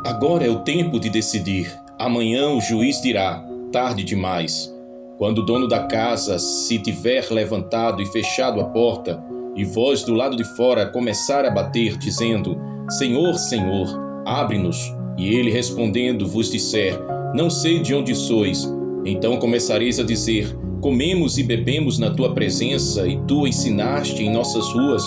Agora é o tempo de decidir. Amanhã o juiz dirá, tarde demais. Quando o dono da casa se tiver levantado e fechado a porta, e vós do lado de fora começar a bater, dizendo, Senhor, Senhor, abre-nos, e ele respondendo vos disser, não sei de onde sois, então começareis a dizer, comemos e bebemos na tua presença, e tu ensinaste em nossas ruas,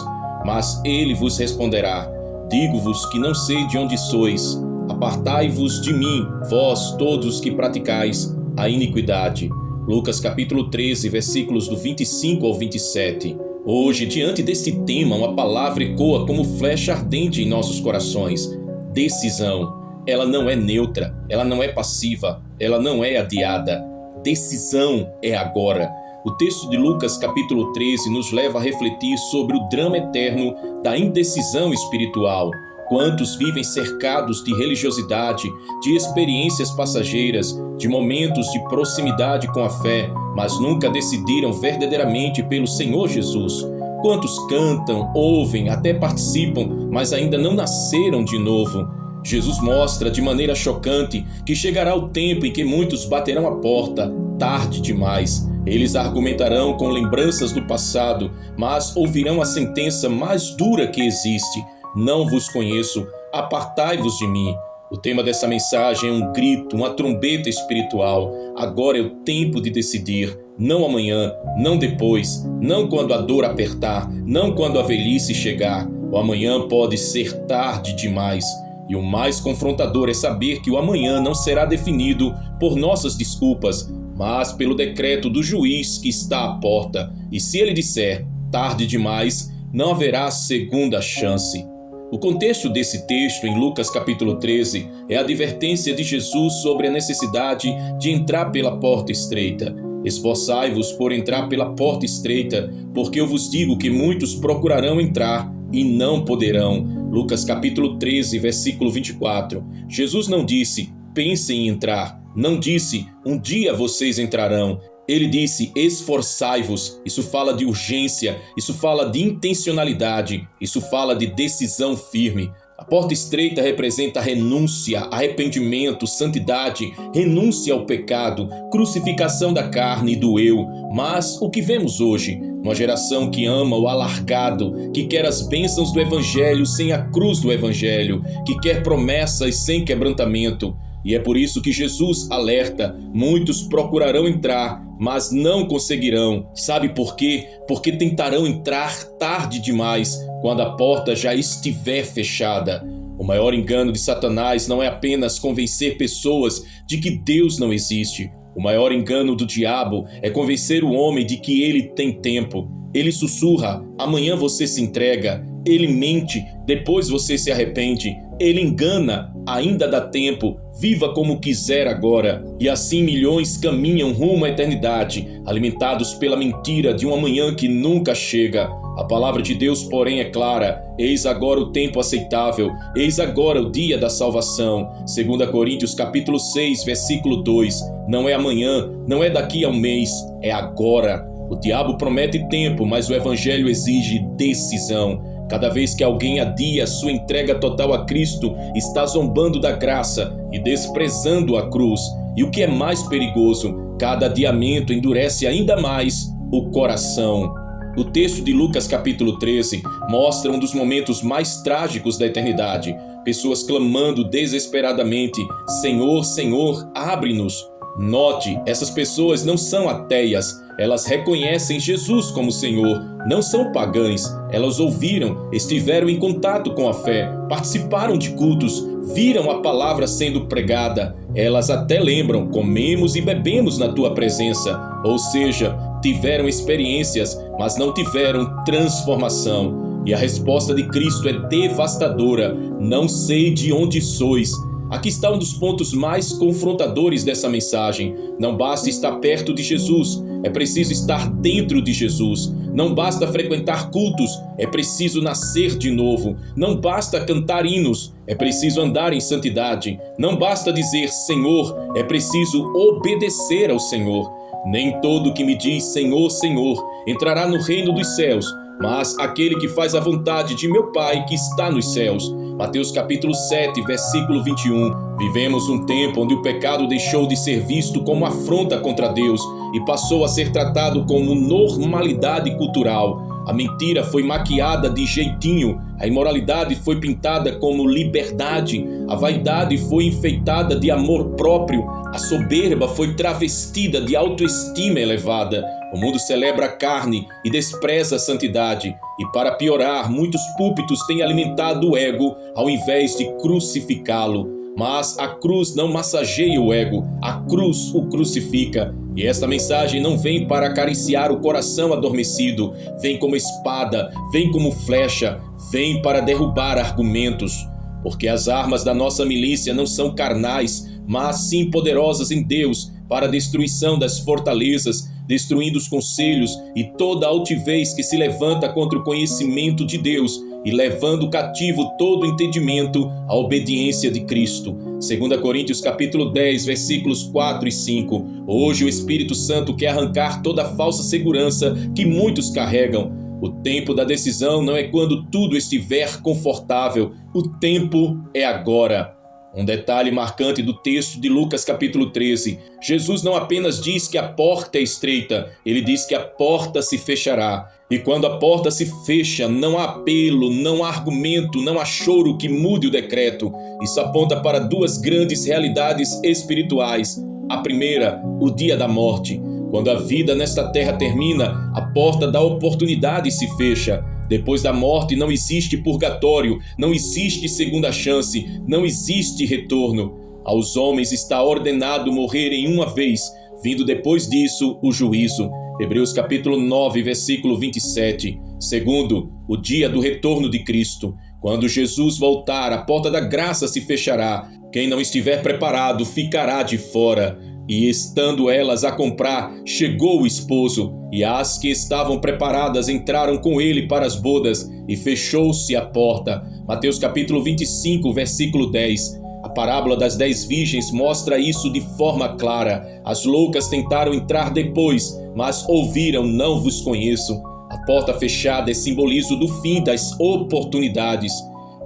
mas ele vos responderá, digo-vos que não sei de onde sois, apartai-vos de mim, vós todos que praticais a iniquidade. Lucas capítulo 13, versículos do 25 ao 27. Hoje, diante deste tema, uma palavra ecoa como flecha ardente em nossos corações. Decisão. Ela não é neutra, ela não é passiva, ela não é adiada. Decisão é agora. O texto de Lucas capítulo 13 nos leva a refletir sobre o drama eterno da indecisão espiritual. Quantos vivem cercados de religiosidade, de experiências passageiras, de momentos de proximidade com a fé, mas nunca decidiram verdadeiramente pelo Senhor Jesus? Quantos cantam, ouvem, até participam, mas ainda não nasceram de novo? Jesus mostra de maneira chocante que chegará o tempo em que muitos baterão a porta, tarde demais. Eles argumentarão com lembranças do passado, mas ouvirão a sentença mais dura que existe. Não vos conheço, apartai-vos de mim. O tema dessa mensagem é um grito, uma trombeta espiritual. Agora é o tempo de decidir, não amanhã, não depois, não quando a dor apertar, não quando a velhice chegar. O amanhã pode ser tarde demais. E o mais confrontador é saber que o amanhã não será definido por nossas desculpas, mas pelo decreto do juiz que está à porta. E se ele disser tarde demais, não haverá segunda chance. O contexto desse texto em Lucas capítulo 13 é a advertência de Jesus sobre a necessidade de entrar pela porta estreita. Esforçai-vos por entrar pela porta estreita, porque eu vos digo que muitos procurarão entrar e não poderão. Lucas capítulo 13, versículo 24. Jesus não disse, pensem em entrar. Não disse, um dia vocês entrarão. Ele disse, esforçai-vos. Isso fala de urgência, isso fala de intencionalidade, isso fala de decisão firme. A porta estreita representa renúncia, arrependimento, santidade, renúncia ao pecado, crucificação da carne e do eu. Mas o que vemos hoje? Uma geração que ama o alargado, que quer as bênçãos do Evangelho sem a cruz do Evangelho, que quer promessas sem quebrantamento. E é por isso que Jesus alerta, muitos procurarão entrar, mas não conseguirão. Sabe por quê? Porque tentarão entrar tarde demais, quando a porta já estiver fechada. O maior engano de Satanás não é apenas convencer pessoas de que Deus não existe. O maior engano do diabo é convencer o homem de que ele tem tempo. Ele sussurra, amanhã você se entrega. Ele mente, depois você se arrepende. Ele engana, ainda dá tempo, viva como quiser agora. E assim milhões caminham rumo à eternidade, alimentados pela mentira de um amanhã que nunca chega. A palavra de Deus, porém, é clara. Eis agora o tempo aceitável, eis agora o dia da salvação. 2 Coríntios capítulo 6, versículo 2. Não é amanhã, não é daqui a um mês, é agora. O diabo promete tempo, mas o evangelho exige decisão. Cada vez que alguém adia sua entrega total a Cristo, está zombando da graça e desprezando a cruz. E o que é mais perigoso, cada adiamento endurece ainda mais o coração. O texto de Lucas capítulo 13 mostra um dos momentos mais trágicos da eternidade. Pessoas clamando desesperadamente, Senhor, Senhor, abre-nos. Note, essas pessoas não são ateias, elas reconhecem Jesus como Senhor, não são pagãs, elas ouviram, estiveram em contato com a fé, participaram de cultos, viram a palavra sendo pregada, elas até lembram, comemos e bebemos na tua presença, ou seja, tiveram experiências, mas não tiveram transformação. E a resposta de Cristo é devastadora, não sei de onde sois. Aqui está um dos pontos mais confrontadores dessa mensagem. Não basta estar perto de Jesus, é preciso estar dentro de Jesus. Não basta frequentar cultos, é preciso nascer de novo. Não basta cantar hinos, é preciso andar em santidade. Não basta dizer Senhor, é preciso obedecer ao Senhor. Nem todo que me diz Senhor, Senhor, entrará no reino dos céus, mas aquele que faz a vontade de meu Pai que está nos céus. Mateus capítulo 7, versículo 21. Vivemos um tempo onde o pecado deixou de ser visto como afronta contra Deus e passou a ser tratado como normalidade cultural. A mentira foi maquiada de jeitinho, a imoralidade foi pintada como liberdade, a vaidade foi enfeitada de amor próprio, a soberba foi travestida de autoestima elevada. O mundo celebra a carne e despreza a santidade. E para piorar, muitos púlpitos têm alimentado o ego ao invés de crucificá-lo. Mas a cruz não massageia o ego, a cruz o crucifica. E esta mensagem não vem para acariciar o coração adormecido, vem como espada, vem como flecha, vem para derrubar argumentos. Porque as armas da nossa milícia não são carnais, mas sim poderosas em Deus para a destruição das fortalezas, destruindo os conselhos e toda altivez que se levanta contra o conhecimento de Deus e levando cativo todo entendimento à obediência de Cristo. 2 Coríntios capítulo 10, versículos 4 e 5. Hoje o Espírito Santo quer arrancar toda a falsa segurança que muitos carregam. O tempo da decisão não é quando tudo estiver confortável, o tempo é agora. Um detalhe marcante do texto de Lucas capítulo 13. Jesus não apenas diz que a porta é estreita, ele diz que a porta se fechará. E quando a porta se fecha, não há apelo, não há argumento, não há choro que mude o decreto. Isso aponta para duas grandes realidades espirituais. A primeira, o dia da morte. Quando a vida nesta terra termina, a porta da oportunidade se fecha. Depois da morte não existe purgatório, não existe segunda chance, não existe retorno. Aos homens está ordenado morrerem uma vez, vindo depois disso o juízo. Hebreus capítulo 9, versículo 27. Segundo, o dia do retorno de Cristo. Quando Jesus voltar, a porta da graça se fechará. Quem não estiver preparado ficará de fora. E estando elas a comprar, chegou o esposo, e as que estavam preparadas entraram com ele para as bodas, e fechou-se a porta. Mateus capítulo 25, versículo 10. A parábola das 10 virgens mostra isso de forma clara. As loucas tentaram entrar depois, mas ouviram: não vos conheço. A porta fechada é simbolizo do fim das oportunidades.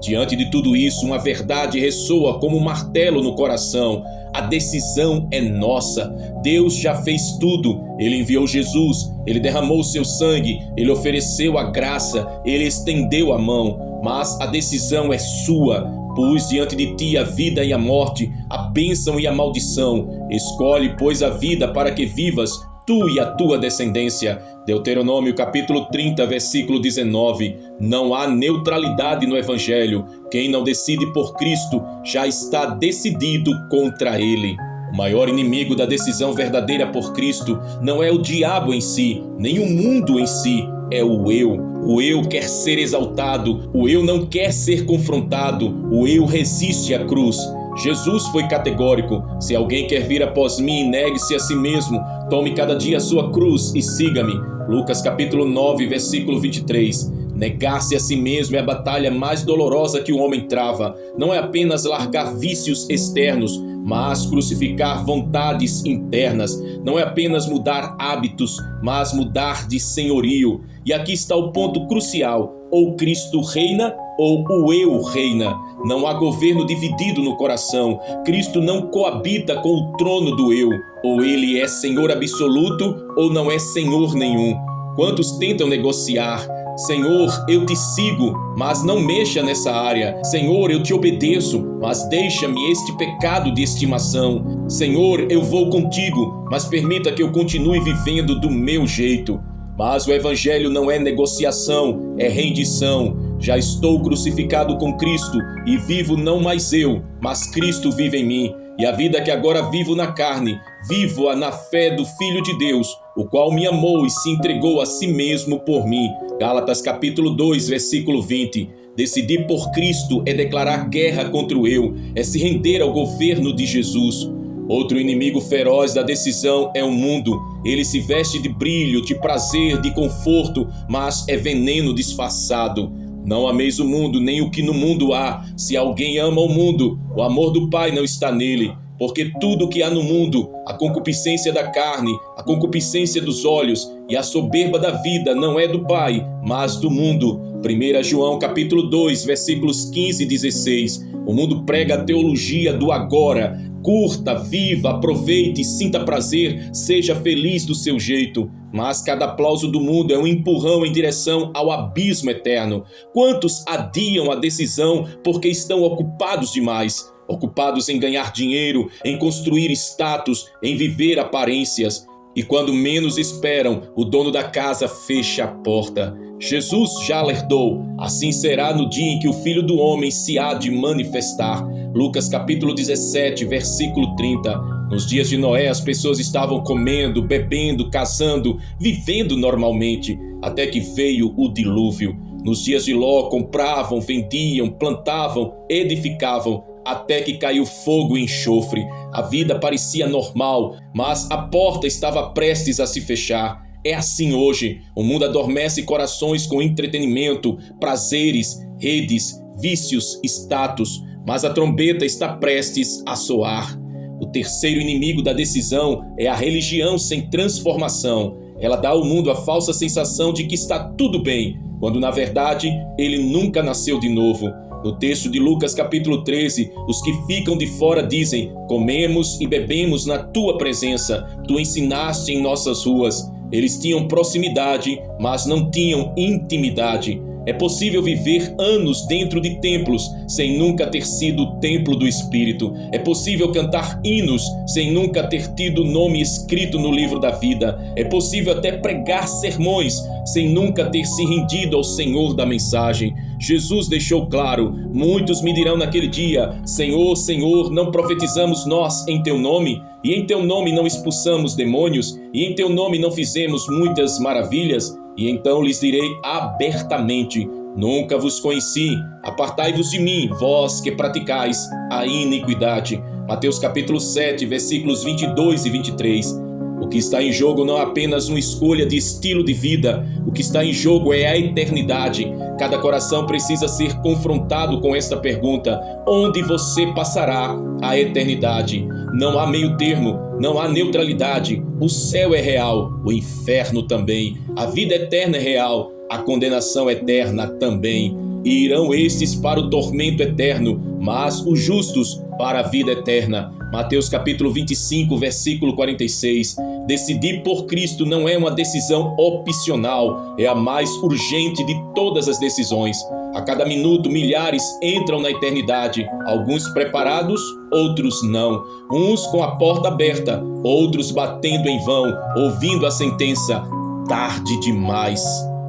Diante de tudo isso, uma verdade ressoa como um martelo no coração. A decisão é nossa. Deus já fez tudo. Ele enviou Jesus, ele derramou seu sangue, ele ofereceu a graça, ele estendeu a mão. Mas a decisão é sua. Pus diante de ti a vida e a morte, a bênção e a maldição. Escolhe, pois, a vida para que vivas, tu e a tua descendência. Deuteronômio capítulo 30, versículo 19. Não há neutralidade no Evangelho. Quem não decide por Cristo já está decidido contra ele. O maior inimigo da decisão verdadeira por Cristo não é o diabo em si, nem o mundo em si, é o eu. O eu quer ser exaltado, o eu não quer ser confrontado, o eu resiste à cruz. Jesus foi categórico: se alguém quer vir após mim, negue-se a si mesmo, tome cada dia a sua cruz e siga-me. Lucas capítulo 9, versículo 23. Negar-se a si mesmo é a batalha mais dolorosa que o homem trava. Não é apenas largar vícios externos, mas crucificar vontades internas. Não é apenas mudar hábitos, mas mudar de senhorio. E aqui está o ponto crucial: ou Cristo reina, ou o eu reina. Não há governo dividido no coração. Cristo não coabita com o trono do eu. Ou ele é Senhor absoluto, ou não é Senhor nenhum. Quantos tentam negociar? Senhor, eu te sigo, mas não mexa nessa área. Senhor, eu te obedeço, mas deixa-me este pecado de estimação. Senhor, eu vou contigo, mas permita que eu continue vivendo do meu jeito. Mas o Evangelho não é negociação, é rendição. Já estou crucificado com Cristo e vivo não mais eu, mas Cristo vive em mim. E a vida que agora vivo na carne, vivo-a na fé do Filho de Deus, o qual me amou e se entregou a si mesmo por mim. Gálatas capítulo 2, versículo 20. Decidir por Cristo é declarar guerra contra o eu, é se render ao governo de Jesus. Outro inimigo feroz da decisão é o mundo. Ele se veste de brilho, de prazer, de conforto, mas é veneno disfarçado. Não ameis o mundo, nem o que no mundo há. Se alguém ama o mundo, o amor do Pai não está nele. porque tudo que há no mundo, a concupiscência da carne, a concupiscência dos olhos e a soberba da vida não é do Pai, mas do mundo. 1 João capítulo 2, versículos 15 e 16. O mundo prega a teologia do agora. Curta, viva, aproveite, sinta prazer, seja feliz do seu jeito. Mas cada aplauso do mundo é um empurrão em direção ao abismo eterno. Quantos adiam a decisão porque estão ocupados demais? Ocupados em ganhar dinheiro, em construir status, em viver aparências. E quando menos esperam, o dono da casa fecha a porta. Jesus já alertou: assim será no dia em que o Filho do Homem se há de manifestar. Lucas capítulo 17, versículo 30. Nos dias de Noé, as pessoas estavam comendo, bebendo, casando, vivendo normalmente, até que veio o dilúvio. Nos dias de Ló, compravam, vendiam, plantavam, edificavam, até que caiu fogo e enxofre. A vida parecia normal, mas a porta estava prestes a se fechar. É assim hoje. O mundo adormece corações com entretenimento, prazeres, redes, vícios, status, mas a trombeta está prestes a soar. O terceiro inimigo da decisão é a religião sem transformação. Ela dá ao mundo a falsa sensação de que está tudo bem, quando na verdade ele nunca nasceu de novo. No texto de Lucas capítulo 13, os que ficam de fora dizem: comemos e bebemos na tua presença, tu ensinaste em nossas ruas. Eles tinham proximidade, mas não tinham intimidade. É possível viver anos dentro de templos sem nunca ter sido o templo do Espírito. É possível cantar hinos sem nunca ter tido o nome escrito no livro da vida. É possível até pregar sermões sem nunca ter se rendido ao Senhor da mensagem. Jesus deixou claro: muitos me dirão naquele dia: Senhor, Senhor, não profetizamos nós em teu nome? E em teu nome não expulsamos demônios? E em teu nome não fizemos muitas maravilhas? E então lhes direi abertamente: nunca vos conheci, apartai-vos de mim, vós que praticais a iniquidade. Mateus capítulo 7, versículos 22 e 23. O que está em jogo não é apenas uma escolha de estilo de vida. O que está em jogo é a eternidade. Cada coração precisa ser confrontado com esta pergunta: onde você passará a eternidade? Não há meio termo, não há neutralidade. O céu é real, o inferno também. A vida eterna é real, a condenação eterna também. E irão estes para o tormento eterno, mas os justos para a vida eterna. Mateus capítulo 25, versículo 46. Decidir por Cristo não é uma decisão opcional, é a mais urgente de todas as decisões. A cada minuto, milhares entram na eternidade, alguns preparados, outros não. Uns com a porta aberta, outros batendo em vão, ouvindo a sentença: tarde demais.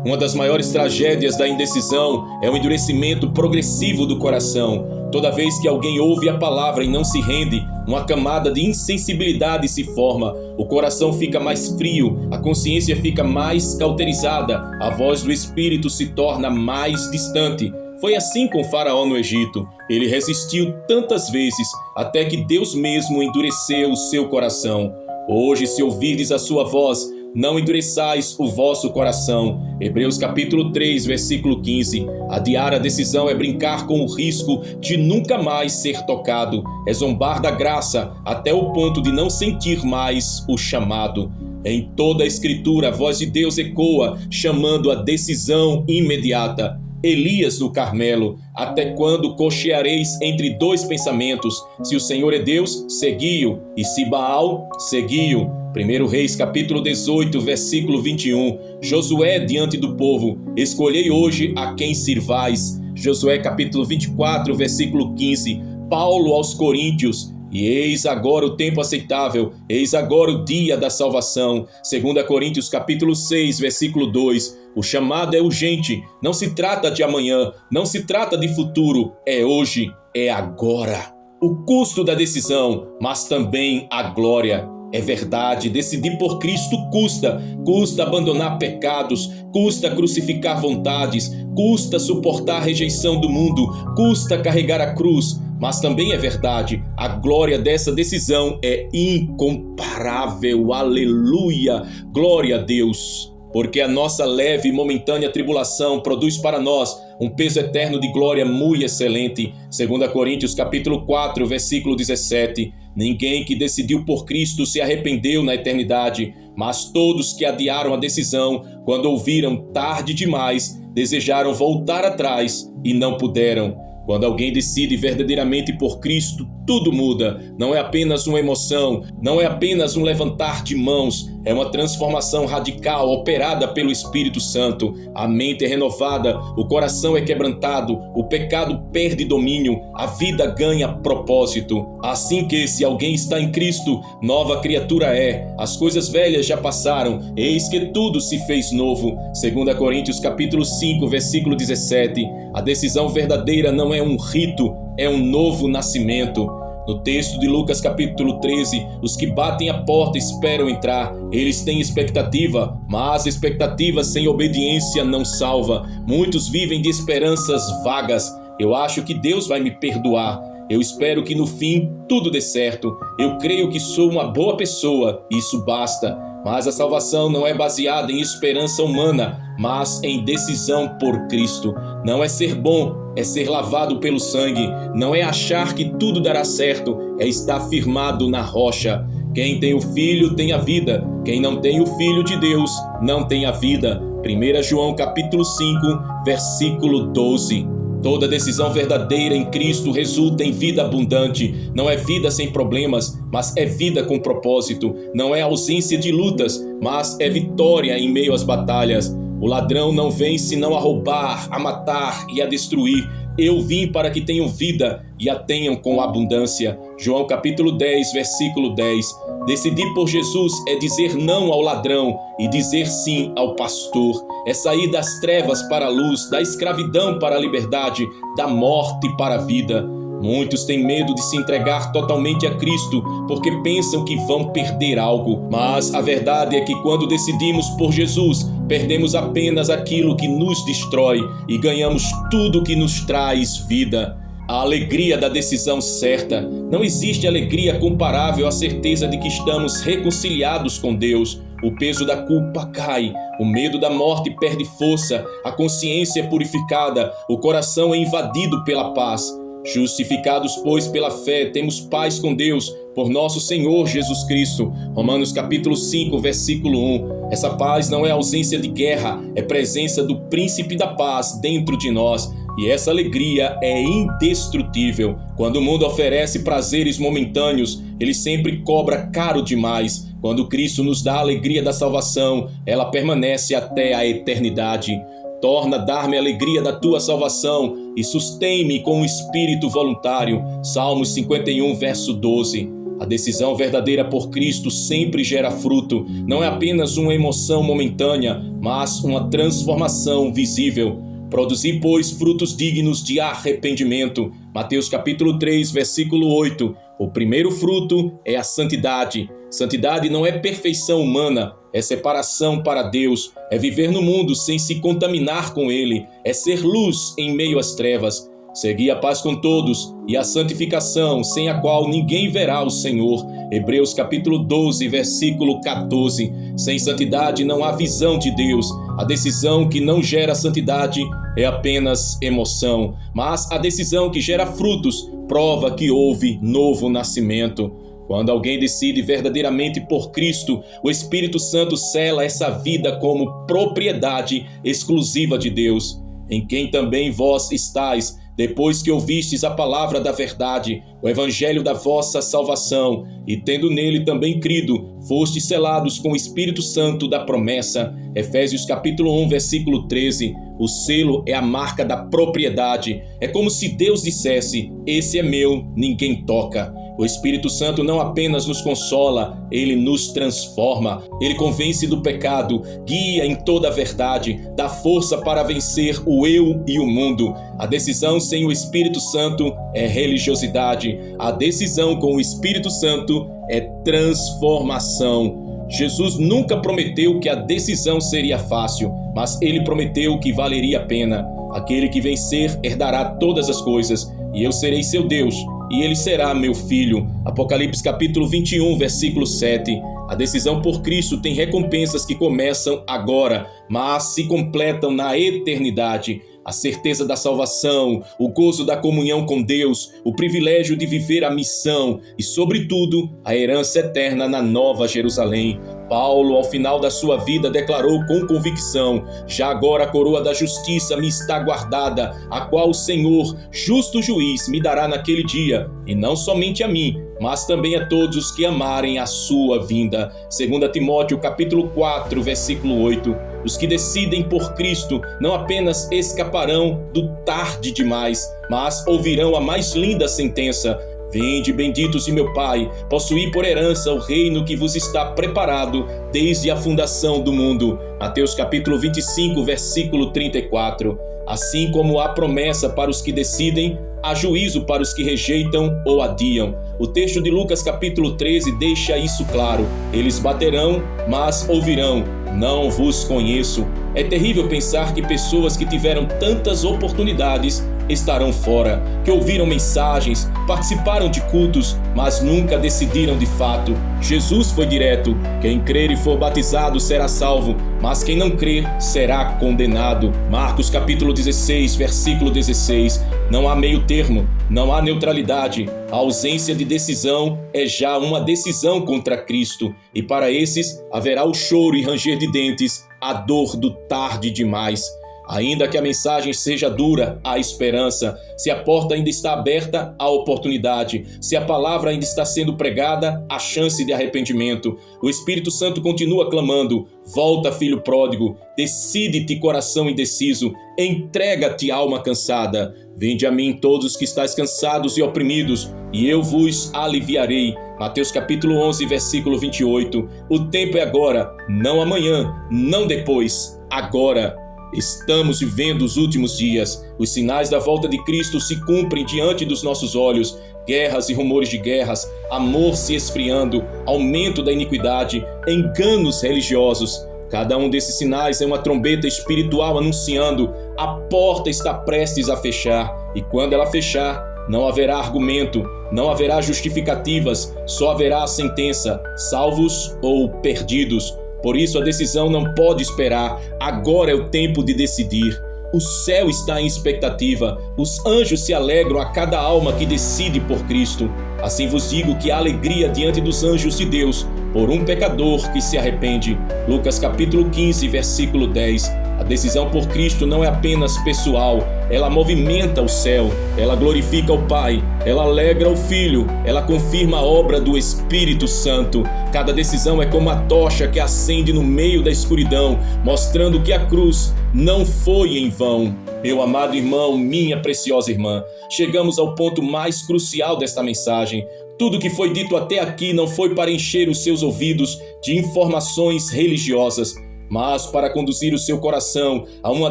Uma das maiores tragédias da indecisão é o endurecimento progressivo do coração. Toda vez que alguém ouve a palavra e não se rende, uma camada de insensibilidade se forma. O coração fica mais frio, a consciência fica mais cauterizada, a voz do Espírito se torna mais distante. Foi assim com Faraó no Egito. Ele resistiu tantas vezes, até que Deus mesmo endureceu o seu coração. Hoje, se ouvirdes a sua voz, não endureçais o vosso coração. Hebreus capítulo 3, versículo 15. Adiar a decisão é brincar com o risco de nunca mais ser tocado. É zombar da graça até o ponto de não sentir mais o chamado. Em toda a Escritura, a voz de Deus ecoa, chamando a decisão imediata. Elias no Carmelo: até quando cocheareis entre dois pensamentos? Se o Senhor é Deus, segui-o, e se Baal, segui-o. 1 Reis capítulo 18, versículo 21. Josué diante do povo: escolhei hoje a quem sirvais. Josué capítulo 24, versículo 15. Paulo aos Coríntios: e eis agora o tempo aceitável, eis agora o dia da salvação. 2 Coríntios capítulo 6, versículo 2. O chamado é urgente, não se trata de amanhã, não se trata de futuro, é hoje, é agora. O custo da decisão, mas também a glória. É verdade, decidir por Cristo custa abandonar pecados, custa crucificar vontades, custa suportar a rejeição do mundo, custa carregar a cruz. Mas também é verdade, a glória dessa decisão é incomparável. Aleluia! Glória a Deus! porque a nossa leve e momentânea tribulação produz para nós um peso eterno de glória muito excelente. 2 Coríntios capítulo 4, versículo 17. Ninguém que decidiu por Cristo se arrependeu na eternidade, mas todos que adiaram a decisão, quando ouviram tarde demais, desejaram voltar atrás e não puderam. Quando alguém decide verdadeiramente por Cristo, tudo muda. Não é apenas uma emoção, não é apenas um levantar de mãos, é uma transformação radical operada pelo Espírito Santo. A mente é renovada, o coração é quebrantado, o pecado perde domínio, a vida ganha propósito. Assim que, se alguém está em Cristo, nova criatura é. As coisas velhas já passaram, eis que tudo se fez novo. 2 Coríntios capítulo 5, versículo 17. A decisão verdadeira não é um rito, é um novo nascimento. No texto de Lucas capítulo 13, os que batem a porta esperam entrar. Eles têm expectativa, mas expectativa sem obediência não salva. Muitos vivem de esperanças vagas. Eu acho que Deus vai me perdoar. Eu espero que no fim tudo dê certo. Eu creio que sou uma boa pessoa, isso basta. Mas a salvação não é baseada em esperança humana, mas em decisão por Cristo. Não é ser bom, é ser lavado pelo sangue. Não é achar que tudo dará certo, é estar firmado na rocha. Quem tem o Filho tem a vida. Quem não tem o Filho de Deus não tem a vida. 1 João capítulo 5, versículo 12. Toda decisão verdadeira em Cristo resulta em vida abundante. Não é vida sem problemas, mas é vida com propósito. Não é ausência de lutas, mas é vitória em meio às batalhas. O ladrão não vem senão a roubar, a matar e a destruir. Eu vim para que tenham vida e a tenham com abundância. João capítulo 10, versículo 10. Decidir por Jesus é dizer não ao ladrão e dizer sim ao pastor. É sair das trevas para a luz, da escravidão para a liberdade, da morte para a vida. Muitos têm medo de se entregar totalmente a Cristo porque pensam que vão perder algo. Mas a verdade é que quando decidimos por Jesus, perdemos apenas aquilo que nos destrói e ganhamos tudo que nos traz vida. A alegria da decisão certa. Não existe alegria comparável à certeza de que estamos reconciliados com Deus. O peso da culpa cai, o medo da morte perde força, a consciência é purificada, o coração é invadido pela paz. Justificados, pois, pela fé, temos paz com Deus, por nosso Senhor Jesus Cristo. Romanos capítulo 5, versículo 1. Essa paz não é ausência de guerra, é presença do príncipe da paz dentro de nós. E essa alegria é indestrutível. Quando o mundo oferece prazeres momentâneos, ele sempre cobra caro demais. Quando Cristo nos dá a alegria da salvação, ela permanece até a eternidade. Torna dar-me a alegria da tua salvação e sustém-me com um espírito voluntário. Salmos 51, verso 12. A decisão verdadeira por Cristo sempre gera fruto. Não é apenas uma emoção momentânea, mas uma transformação visível. Produzi, pois, frutos dignos de arrependimento. Mateus capítulo 3, versículo 8. O primeiro fruto é a santidade. Santidade não é perfeição humana, é separação para Deus, é viver no mundo sem se contaminar com ele, é ser luz em meio às trevas. Segui a paz com todos e a santificação, sem a qual ninguém verá o Senhor. Hebreus capítulo 12, versículo 14. Sem santidade não há visão de Deus. A decisão que não gera santidade é apenas emoção, mas a decisão que gera frutos prova que houve novo nascimento. Quando alguém decide verdadeiramente por Cristo, o Espírito Santo sela essa vida como propriedade exclusiva de Deus, em quem também vós estáis, depois que ouvistes a palavra da verdade, o evangelho da vossa salvação, e tendo nele também crido, fostes selados com o Espírito Santo da promessa. Efésios capítulo 1, versículo 13. O selo é a marca da propriedade. É como se Deus dissesse: esse é meu, ninguém toca. O Espírito Santo não apenas nos consola, ele nos transforma. Ele convence do pecado, guia em toda a verdade, dá força para vencer o eu e o mundo. A decisão sem o Espírito Santo é religiosidade. A decisão com o Espírito Santo é transformação. Jesus nunca prometeu que a decisão seria fácil, mas ele prometeu que valeria a pena. Aquele que vencer herdará todas as coisas, e eu serei seu Deus, e ele será meu filho. Apocalipse capítulo 21, versículo 7. A decisão por Cristo tem recompensas que começam agora, mas se completam na eternidade. A certeza da salvação, o gozo da comunhão com Deus, o privilégio de viver a missão e, sobretudo, a herança eterna na Nova Jerusalém. Paulo, ao final da sua vida, declarou com convicção: já agora a coroa da justiça me está guardada, a qual o Senhor, justo juiz, me dará naquele dia, e não somente a mim, mas também a todos os que amarem a sua vinda. 2 Timóteo capítulo 4, versículo 8. Os que decidem por Cristo não apenas escaparão do tarde demais, mas ouvirão a mais linda sentença: vinde, benditos de meu Pai, possuí por herança o reino que vos está preparado desde a fundação do mundo. Mateus capítulo 25, versículo 34. Assim como há promessa para os que decidem, há juízo para os que rejeitam ou adiam. O texto de Lucas capítulo 13 deixa isso claro: eles baterão, mas ouvirão: não vos conheço. É terrível pensar que pessoas que tiveram tantas oportunidades estarão fora, que ouviram mensagens, participaram de cultos, mas nunca decidiram de fato. Jesus foi direto: quem crer e for batizado será salvo, mas quem não crer será condenado. Marcos capítulo 16, versículo 16. Não há meio termo, não há neutralidade. A ausência de decisão é já uma decisão contra Cristo, e para esses haverá o choro e ranger de dentes, a dor do tarde demais. Ainda que a mensagem seja dura, há esperança. Se a porta ainda está aberta, há oportunidade. Se a palavra ainda está sendo pregada, há chance de arrependimento. O Espírito Santo continua clamando: volta, filho pródigo, decide-te, coração indeciso, entrega-te, alma cansada. Vinde a mim todos os que estáis cansados e oprimidos, e eu vos aliviarei. Mateus capítulo 11, versículo 28. O tempo é agora, não amanhã, não depois, agora. Estamos vivendo os últimos dias. Os sinais da volta de Cristo se cumprem diante dos nossos olhos. Guerras e rumores de guerras, amor se esfriando, aumento da iniquidade, enganos religiosos. Cada um desses sinais é uma trombeta espiritual anunciando: a porta está prestes a fechar. E quando ela fechar, não haverá argumento, não haverá justificativas, só haverá a sentença: salvos ou perdidos. Por isso a decisão não pode esperar. Agora é o tempo de decidir. O céu está em expectativa. Os anjos se alegram a cada alma que decide por Cristo. Assim vos digo que há alegria diante dos anjos de Deus por um pecador que se arrepende. Lucas capítulo 15, versículo 10. A decisão por Cristo não é apenas pessoal, ela movimenta o céu, ela glorifica o Pai, ela alegra o Filho, ela confirma a obra do Espírito Santo. Cada decisão é como a tocha que acende no meio da escuridão, mostrando que a cruz não foi em vão. Meu amado irmão, minha preciosa irmã, chegamos ao ponto mais crucial desta mensagem. Tudo que foi dito até aqui não foi para encher os seus ouvidos de informações religiosas, mas para conduzir o seu coração a uma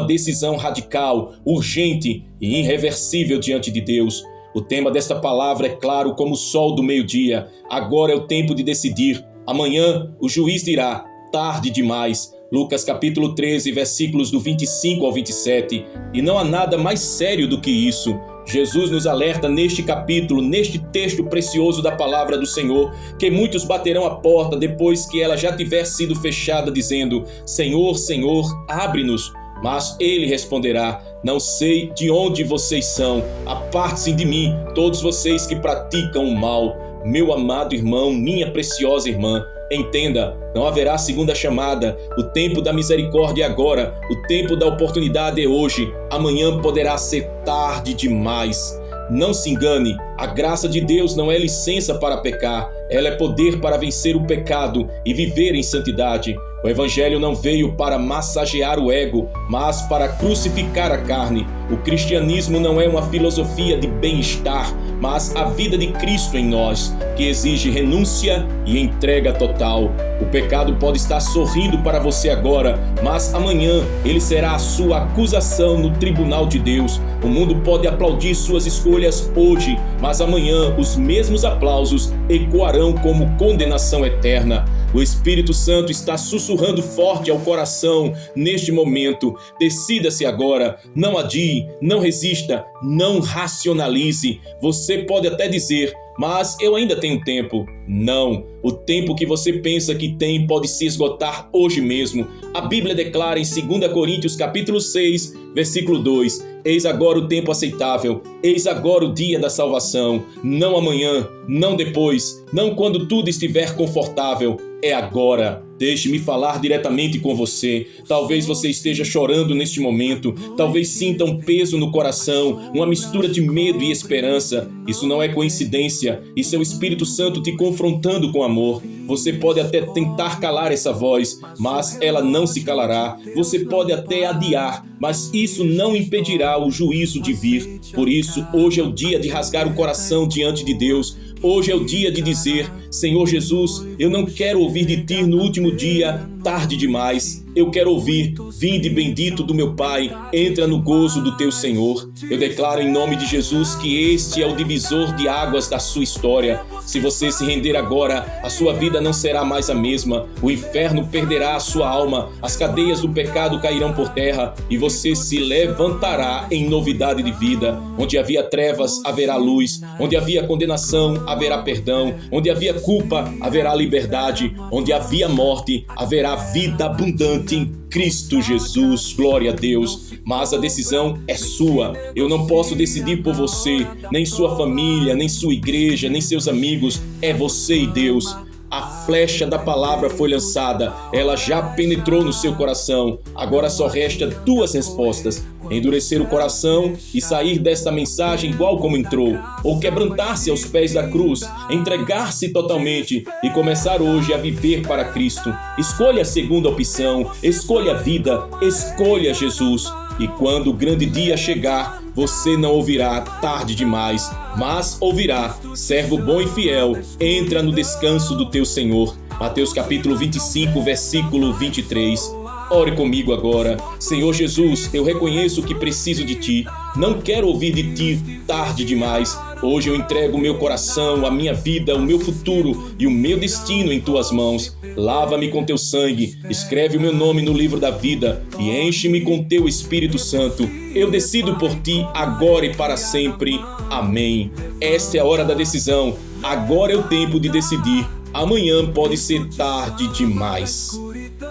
decisão radical, urgente e irreversível diante de Deus. O tema desta palavra é claro como o sol do meio-dia. Agora é o tempo de decidir. Amanhã o juiz dirá: tarde demais. Lucas capítulo 13, versículos do 25 ao 27. E não há nada mais sério do que isso. Jesus nos alerta neste capítulo, neste texto precioso da palavra do Senhor, que muitos baterão a porta depois que ela já tiver sido fechada, dizendo: Senhor, Senhor, abre-nos. Mas ele responderá: não sei de onde vocês são, aparte-se de mim, todos vocês que praticam o mal. Meu amado irmão, minha preciosa irmã, entenda, não haverá segunda chamada. O tempo da misericórdia é agora, o tempo da oportunidade é hoje. Amanhã poderá ser tarde demais. Não se engane, a graça de Deus não é licença para pecar, ela é poder para vencer o pecado e viver em santidade. O Evangelho não veio para massagear o ego, mas para crucificar a carne. O cristianismo não é uma filosofia de bem-estar, mas a vida de Cristo em nós, que exige renúncia e entrega total. O pecado pode estar sorrindo para você agora, mas amanhã ele será a sua acusação no tribunal de Deus. O mundo pode aplaudir suas escolhas hoje, mas amanhã os mesmos aplausos ecoarão como condenação eterna. O Espírito Santo está sussurrando forte ao coração neste momento. Decida-se agora, não adie, não resista, não racionalize. Você pode até dizer: mas eu ainda tenho tempo. Não, O tempo que você pensa que tem pode se esgotar hoje mesmo. A Bíblia declara em 2 Coríntios capítulo 6, versículo 2: eis agora o tempo aceitável, eis agora o dia da salvação. Não amanhã, não depois, não quando tudo estiver confortável. É agora. Deixe-me falar diretamente com você. Talvez você esteja chorando neste momento. Talvez sinta um peso no coração, uma mistura de medo e esperança. Isso não é coincidência. Isso é o Espírito Santo te confrontando com amor. Você pode até tentar calar essa voz, mas ela não se calará. Você pode até adiar, mas isso não impedirá o juízo de vir. Por isso, hoje é o dia de rasgar o coração diante de Deus. Hoje é o dia de dizer: Senhor Jesus, eu não quero ouvir de Ti no último dia, tarde demais. Eu quero ouvir: vinde bendito do meu Pai, entra no gozo do Teu Senhor. Eu declaro em nome de Jesus que este é o divisor de águas da sua história. Se você se render agora, a sua vida não será mais a mesma. O inferno perderá a sua alma, as cadeias do pecado cairão por terra e você se levantará em novidade de vida. Onde havia trevas, haverá luz. Onde havia condenação, haverá perdão. Onde havia culpa, haverá liberdade. Onde havia morte, haverá vida abundante em Cristo Jesus. Glória a Deus. Mas a decisão é sua. Eu não posso decidir por você, nem sua família, nem sua igreja, nem seus amigos. É você e Deus. A flecha da palavra foi lançada, ela já penetrou no seu coração. Agora só resta duas respostas: endurecer o coração e sair desta mensagem igual como entrou, ou quebrantar-se aos pés da cruz, entregar-se totalmente e começar hoje a viver para Cristo. Escolha a segunda opção, escolha a vida, escolha Jesus. E quando o grande dia chegar, você não ouvirá tarde demais, mas ouvirá: servo bom e fiel, entra no descanso do teu Senhor. Mateus capítulo 25, versículo 23. Ore comigo agora. Senhor Jesus, eu reconheço que preciso de Ti. Não quero ouvir de Ti tarde demais. Hoje eu entrego o meu coração, a minha vida, o meu futuro e o meu destino em Tuas mãos. Lava-me com Teu sangue, escreve o meu nome no livro da vida e enche-me com Teu Espírito Santo. Eu decido por Ti agora e para sempre. Amém. Esta é a hora da decisão. Agora é o tempo de decidir. Amanhã pode ser tarde demais.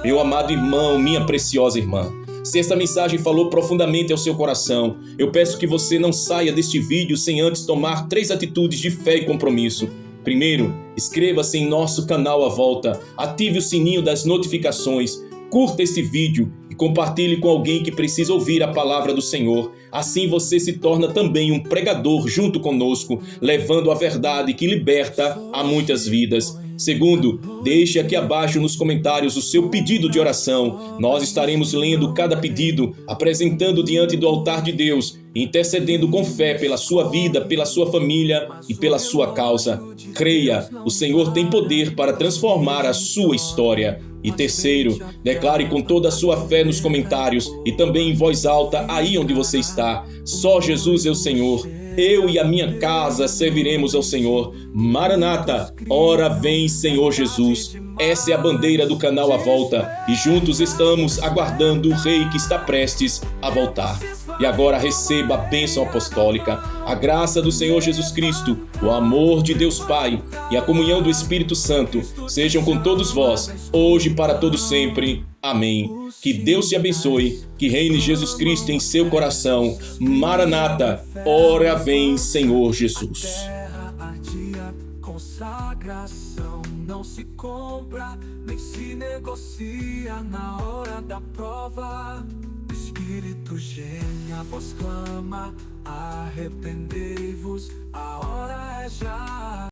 Meu amado irmão, minha preciosa irmã, se esta mensagem falou profundamente ao seu coração, eu peço que você não saia deste vídeo sem antes tomar 3 atitudes de fé e compromisso. Primeiro, inscreva-se em nosso canal à volta, ative o sininho das notificações, curta este vídeo e compartilhe com alguém que precisa ouvir a palavra do Senhor. Assim você se torna também um pregador junto conosco, levando a verdade que liberta a muitas vidas. Segundo, deixe aqui abaixo nos comentários o seu pedido de oração. Nós estaremos lendo cada pedido, apresentando diante do altar de Deus, intercedendo com fé pela sua vida, pela sua família e pela sua causa. Creia, o Senhor tem poder para transformar a sua história. E terceiro, declare com toda a sua fé nos comentários e também em voz alta aí onde você está: só Jesus é o Senhor. Eu e a minha casa serviremos ao Senhor. Maranata, ora vem, Senhor Jesus. Essa é a bandeira do canal À Volta e juntos estamos aguardando o Rei que está prestes a voltar. E agora receba a bênção apostólica, a graça do Senhor Jesus Cristo, o amor de Deus Pai e a comunhão do Espírito Santo sejam com todos vós, hoje e para todo sempre. Amém. Que Deus te abençoe, que reine Jesus Cristo em seu coração. Maranata, ora vem, Senhor Jesus. Consagração não se compra, nem se negocia na hora da prova. Espírito geme, a voz clama, arrependei-vos, a hora é já.